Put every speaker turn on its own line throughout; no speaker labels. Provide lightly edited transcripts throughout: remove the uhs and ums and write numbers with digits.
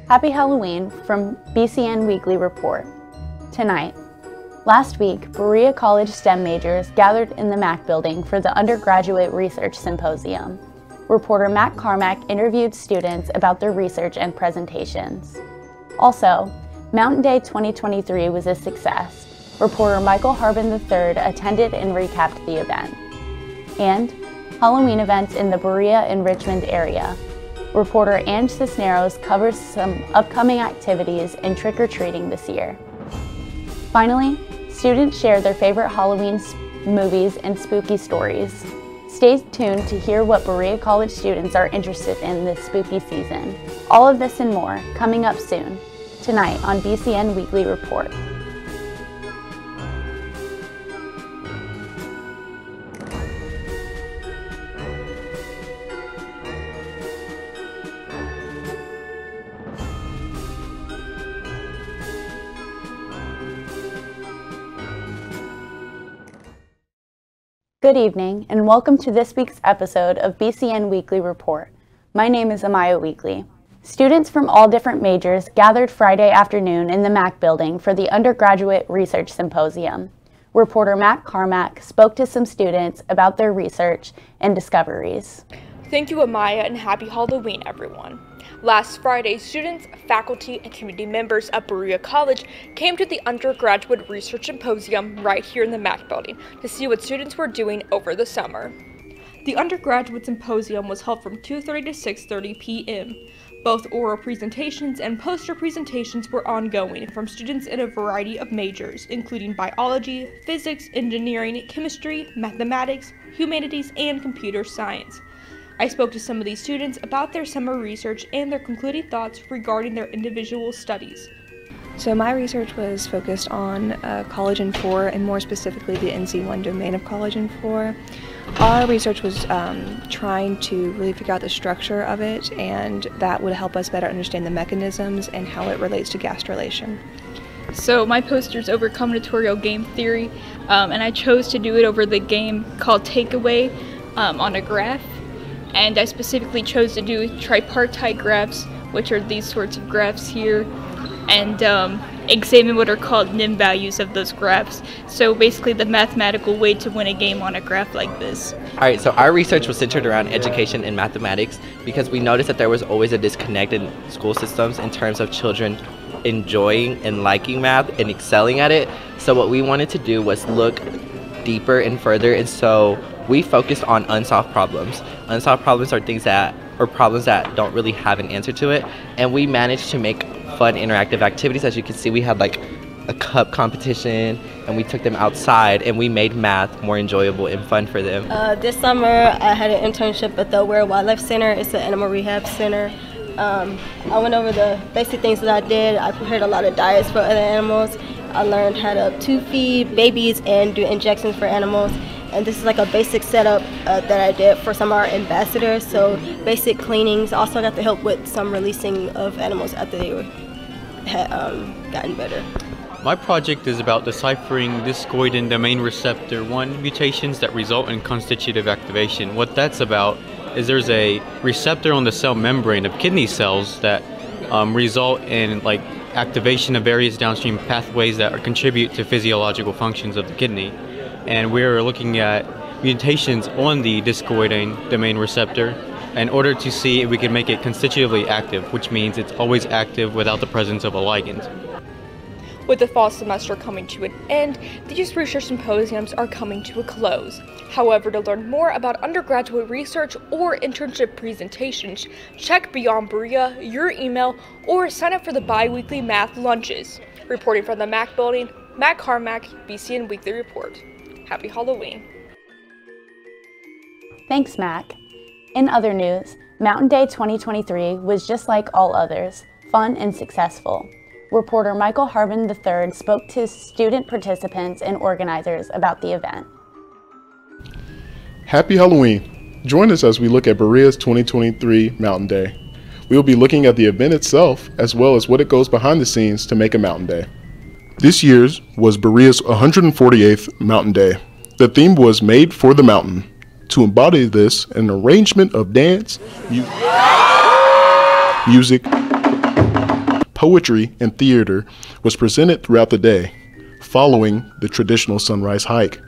Happy Halloween from BCN Weekly Report. Tonight, last week, BereaCollege STEM majors gathered in the Mac building for the Undergraduate Research Symposium. Reporter Matt Carmack interviewed students about their research and presentations. Also, Mountain Day 2023 was a success. Reporter Michael Harbin III attended and recapped the event. And Halloween events in the Berea and Richmond area. Reporter Ange Cisneros covers some upcoming activities in trick-or-treating this year. Finally, students share their favorite Halloween movies and spooky stories. Stay tuned to hear what BereaCollege students are interested in this spooky season. All of this and more coming up soon, tonight on BCN Weekly Report. Good evening, and welcome to this week's episode of BCN Weekly Report. My name is Amaya Weekly. Students from all different majors gathered Friday afternoon in the Mac building for the Undergraduate Research Symposium. Reporter Matt Carmack spoke to some students about their research and discoveries.
Thank you, Amaya, and happy Halloween, everyone. Last Friday, students, faculty, and community members at BereaCollege came to the Undergraduate Research Symposium right here in the Mac building to see what students were doing over the summer. The Undergraduate Symposium was held from 2:30 to 6:30 p.m. Both oral presentations and poster presentations were ongoing from students in a variety of majors, including biology, physics, engineering, chemistry, mathematics, humanities, and computer science. I spoke to some of these students about their summer research and their concluding thoughts regarding their individual studies.
So my research was focused on College in 4, and more specifically the NC1 domain of College in 4. Our research was trying to really figure out the structure of it, and that would help us better understand the mechanisms and how it relates to gastrulation.
So my poster's over combinatorial game theory, and I chose to do it over the game called Takeaway on a graph. And I specifically chose to do tripartite graphs, which are these sorts of graphs here, and examine what are called NIM values of those graphs. So basically the mathematical way to win a game on a graph like this.
Alright, so our research was centered around education and mathematics because we noticed that there was always a disconnect in school systems in terms of children enjoying and liking math and excelling at it. So what we wanted to do was look deeper and further, and so we focused on unsolved problems. Unsolved problems are problems that don't really have an answer to it, and we managed to make fun interactive activities. As you can see, we had like a cup competition, and we took them outside, and we made math more enjoyable and fun for them.
This summer, I had an internship at the Ware Wildlife Center. It's an animal rehab center. I went over the basic things that I did. I prepared a lot of diets for other animals. I learned how to feed babies and do injections for animals. And this is like a basic setup that I did for some of our ambassadors. So basic cleanings. Also got to help with some releasing of animals after they had gotten better.
My project is about deciphering discoid domain receptor 1 mutations that result in constitutive activation. What that's about is there's a receptor on the cell membrane of kidney cells that result in like activation of various downstream pathways that contribute to physiological functions of the kidney. And we're looking at mutations on the discoid domain receptor in order to see if we can make it constitutively active, which means it's always active without the presence of a ligand.
With the fall semester coming to an end, these research symposiums are coming to a close. However, to learn more about undergraduate research or internship presentations, check Beyond Berea, your email, or sign up for the bi-weekly math lunches. Reporting from the Mac building, Matt Carmack, BCN Weekly Report. Happy Halloween.
Thanks, Mac. In other news, Mountain Day 2023 was just like all others, fun and successful. Reporter Michael Harbin III spoke to student participants and organizers about the event.
Happy Halloween! Join us as we look at Berea's 2023 Mountain Day. We will be looking at the event itself as well as what it goes behind the scenes to make a Mountain Day. This year's was Berea's 148th Mountain Day. The theme was Made for the Mountain. To embody this, an arrangement of dance, music, poetry, and theater was presented throughout the day, following the traditional sunrise hike.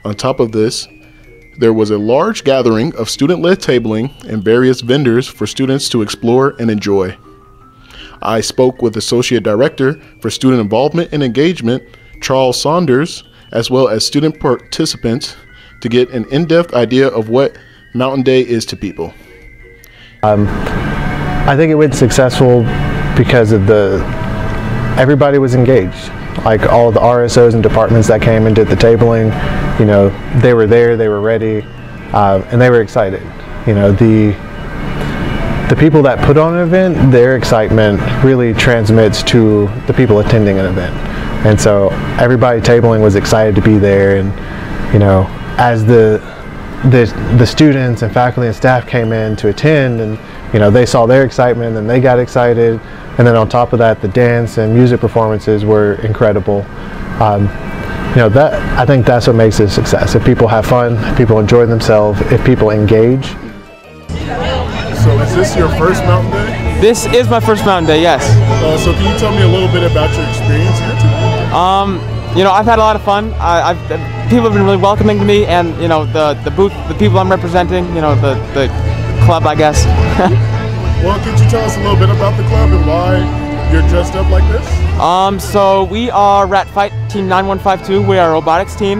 On top of this, there was a large gathering of student-led tabling and various vendors for students to explore and enjoy. I spoke with Associate Director for Student Involvement and Engagement, Charles Saunders, as well as student participants to get an in-depth idea of what Mountain Day is to people.
I think it went successful because of everybody was engaged. Like all the RSOs and departments that came and did the tabling, you know, they were there, they were ready, and they were excited. You know, the people that put on an event, their excitement really transmits to the people attending an event. And so everybody tabling was excited to be there, and you know, as the students and faculty and staff came in to attend, and you know, they saw their excitement and they got excited, and then on top of that, the dance and music performances were incredible. You know, I think that's what makes it a success. If people have fun, if people enjoy themselves, if people engage.
So is this your first Mountain Day?
This is my first Mountain Day, yes.
So can you tell me a little bit about your experience here today?
You know, I've had a lot of fun. People have been really welcoming to me, and you know, the booth, the people I'm representing, you know, the club, I guess.
Well, could you tell us a little bit about the club and why you're dressed up like this?
So we are Rat Fight Team 9152. We are a robotics team.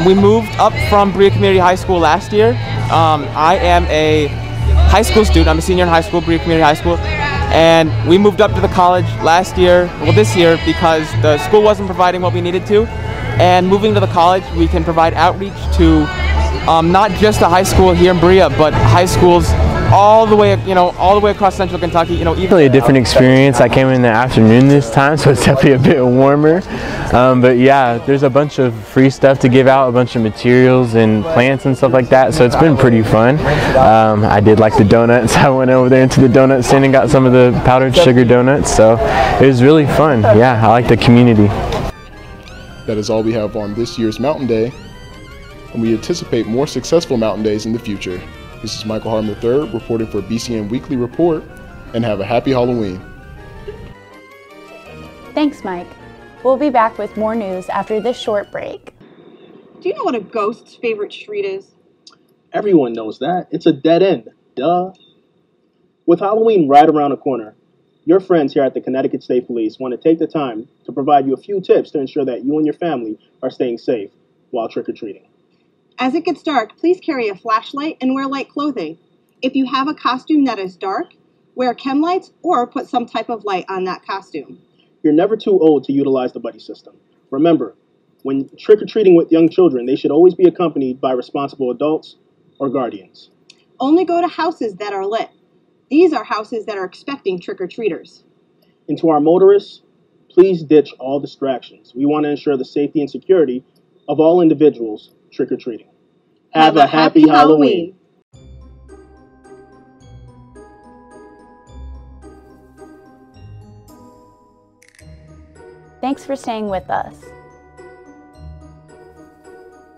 We moved up from Berea Community High School last year. I am a high school student. I'm a senior in high school, Berea Community High School. And we moved up to the college this year, because the school wasn't providing what we needed to. And moving to the college, we can provide outreach to not just a high school here in Berea, but high schools all the way across central Kentucky. You know, even
really a different experience. I came in the afternoon this time, so it's definitely a bit warmer. But yeah, there's a bunch of free stuff to give out, a bunch of materials and plants and stuff like that. So it's been pretty fun. I did like the donuts. I went over there into the donut stand and got some of the powdered sugar donuts. So it was really fun. Yeah, I like the community.
That is all we have on this year's Mountain Day, and we anticipate more successful Mountain Days in the future. This is Michael Harmon III reporting for BCN Weekly Report, and have a happy Halloween.
Thanks, Mike. We'll be back with more news after this short break.
Do you know what a ghost's favorite street is?
Everyone knows that. It's a dead end. Duh. With Halloween right around the corner, your friends here at the Connecticut State Police want to take the time to provide you a few tips to ensure that you and your family are staying safe while trick-or-treating.
As it gets dark, please carry a flashlight and wear light clothing. If you have a costume that is dark, wear chem lights or put some type of light on that costume.
You're never too old to utilize the buddy system. Remember, when trick-or-treating with young children, they should always be accompanied by responsible adults or guardians.
Only go to houses that are lit. These are houses that are expecting trick-or-treaters.
And to our motorists, please ditch all distractions. We want to ensure the safety and security of all individuals trick-or-treating.
Have a happy Halloween.
Thanks for staying with us.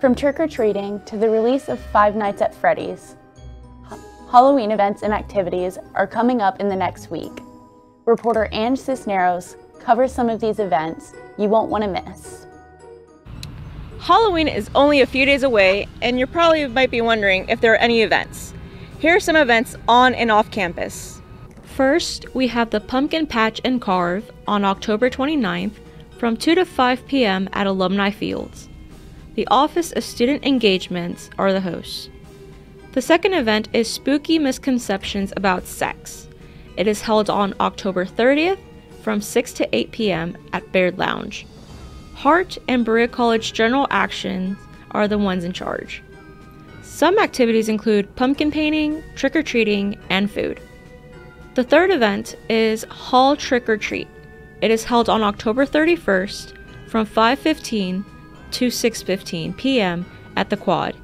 From trick-or-treating to the release of Five Nights at Freddy's, Halloween events and activities are coming up in the next week. Reporter Ange Cisneros covers some of these events you won't want to miss.
Halloween is only a few days away, and you probably might be wondering if there are any events. Here are some events on and off campus.
First, we have the Pumpkin Patch and Carve on October 29th from 2 to 5 p.m. at Alumni Fields. The Office of Student Engagements are the hosts. The second event is Spooky Misconceptions About Sex. It is held on October 30th from 6 to 8 p.m. at Baird Lounge. Hart and BereaCollege General Actions are the ones in charge. Some activities include pumpkin painting, trick-or-treating, and food. The third event is Hall Trick or Treat. It is held on October 31st from 5:15 to 6:15 p.m. at the Quad.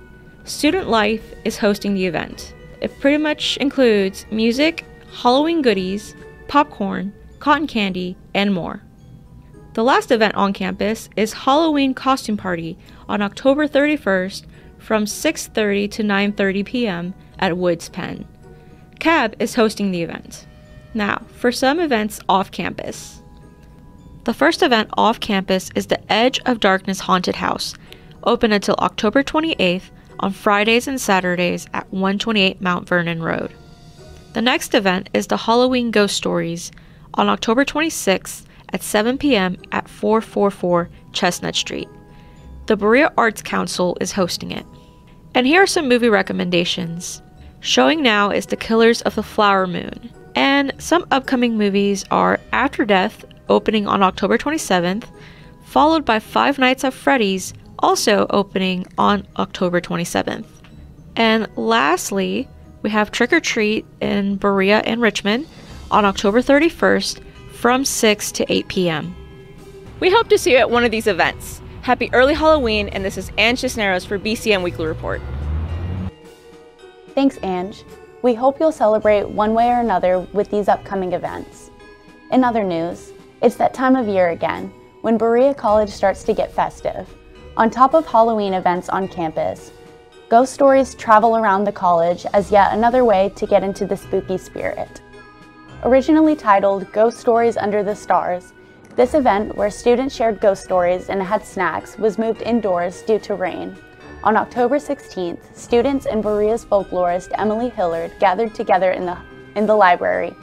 Student Life is hosting the event. It pretty much includes music, Halloween goodies, popcorn, cotton candy, and more. The last event on campus is Halloween Costume Party on October 31st from 6:30 to 9:30 p.m. at Woods Pen. CAB is hosting the event. Now, for some events off campus. The first event off campus is the Edge of Darkness Haunted House, open until October 28th on Fridays and Saturdays at 128 Mount Vernon Road. The next event is the Halloween Ghost Stories on October 26th at 7 p.m. at 444 Chestnut Street. The Berea Arts Council is hosting it. And here are some movie recommendations. Showing now is The Killers of the Flower Moon. And some upcoming movies are After Death, opening on October 27th, followed by Five Nights at Freddy's, also opening on October 27th. And lastly, we have Trick or Treat in Berea and Richmond on October 31st from 6 to 8 p.m.
We hope to see you at one of these events. Happy early Halloween, and this is Ange Cisneros for BCN Weekly Report.
Thanks, Ange. We hope you'll celebrate one way or another with these upcoming events. In other news, it's that time of year again, when BereaCollege starts to get festive. On top of Halloween events on campus, ghost stories travel around the college as yet another way to get into the spooky spirit. Originally titled Ghost Stories Under the Stars, this event, where students shared ghost stories and had snacks, was moved indoors due to rain. On October 16th, students and Berea's folklorist Emily Hillard gathered together in the library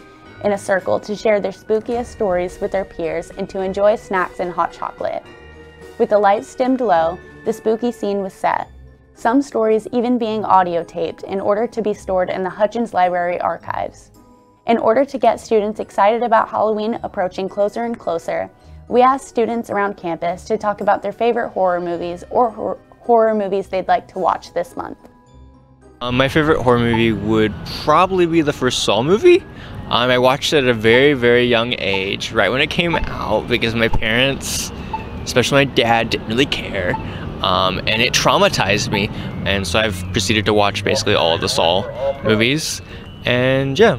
in a circle to share their spookiest stories with their peers and to enjoy snacks and hot chocolate. With the lights dimmed low, the spooky scene was set, some stories even being audio taped in order to be stored in the Hutchins Library archives. In order to get students excited about Halloween approaching closer and closer, we asked students around campus to talk about their favorite horror movies or horror movies they'd like to watch this month.
My favorite horror movie would probably be the first Saw movie. I watched it at a very, very young age, right when it came out, because my parents, especially my dad, didn't really care, and it traumatized me. And so I've proceeded to watch basically all of the Saw movies. And yeah,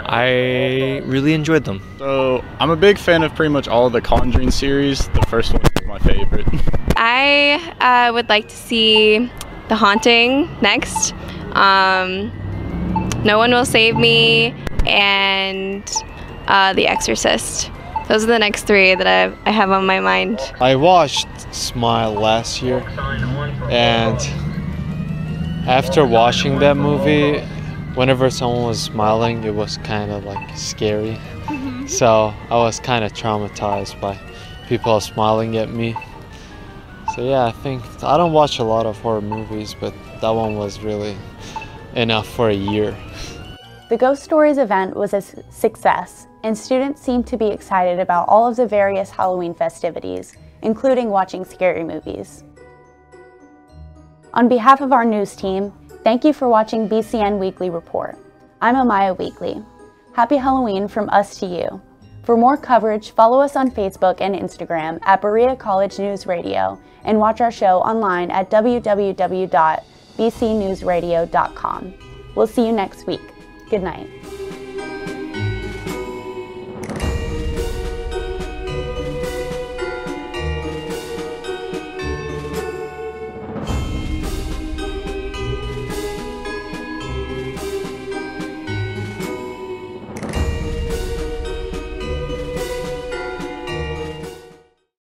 I really enjoyed them.
So I'm a big fan of pretty much all of the Conjuring series. The first one is my favorite.
I would like to see The Haunting next. No One Will Save Me, and The Exorcist. Those are the next three that I have on my mind.
I watched Smile last year, and after watching that movie, whenever someone was smiling, it was kind of like scary. So I was kind of traumatized by people smiling at me. So yeah, I don't watch a lot of horror movies, but that one was really enough for a year.
The Ghost Stories event was a success, and students seemed to be excited about all of the various Halloween festivities, including watching scary movies. On behalf of our news team, thank you for watching BCN Weekly Report. I'm Amaya Weekly. Happy Halloween from us to you. For more coverage, follow us on Facebook and Instagram at BereaCollege News Radio and watch our show online at www.bcnewsradio.com. We'll see you next week. Good night.